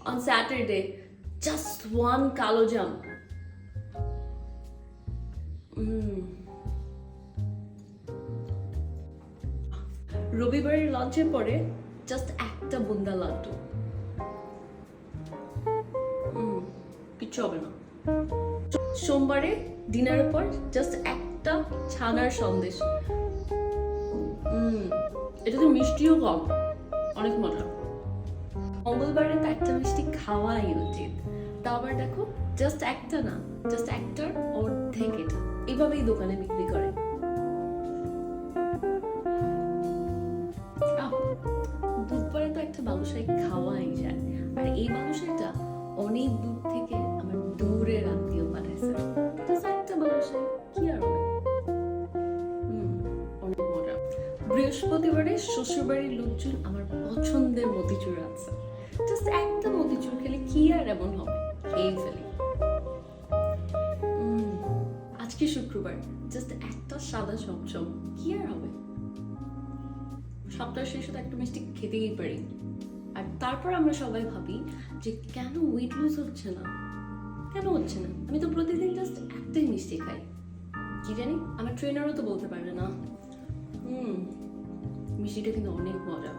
on Saturday, just one কালো জাম। রবিবারের লঞ্চের পরে জাস্ট একটা বুন্দা লাড্ডু, কিচ্ছু হবে না। সোমবারে ডিনারের পর জাস্ট একটা ছানার সন্দেশ, এটাতে মিষ্টিও কম, অনেক মজা। মঙ্গলবারে তো একটা মিষ্টি খাওয়াই উচিত, তা আবার দেখো জাস্ট একটা না, জাস্ট একটার অর্ধেক এটা এইভাবেই দোকানে বিক্রি করে। বুধবারে তো একটা বালুশাই খাওয়াই যায়, আর এই বালুশাইটা অনেক দূর থেকে আমার দূরের আত্মীয় পাঠাইছে। একটা বালুশাই কি আর হবে, অনেক মজা। বৃহস্পতিবারে শ্বশুরবাড়ির লোকজন আমার পছন্দের মতিচুর আছে, জাস্ট একটা মতিচুর খেলে কি আর এমন হবে, খেয়ে ফেলি। আজকে শুক্রবার, জাস্ট একটা সাদা চমচম, কি আর হবে। সপ্তাহ শেষে তো একটা মিষ্টি খেতেই পারি। আর তারপর আমরা সবাই ভাবি যে কেন ওয়েট লুজ হচ্ছে না, কেন হচ্ছে না, আমি তো প্রতিদিন জাস্ট একটাই মিষ্টি খাই। কি জানি, আমার ট্রেনারও তো বলতে পারবে না। মিষ্টিটা কিন্তু অনেক মজা।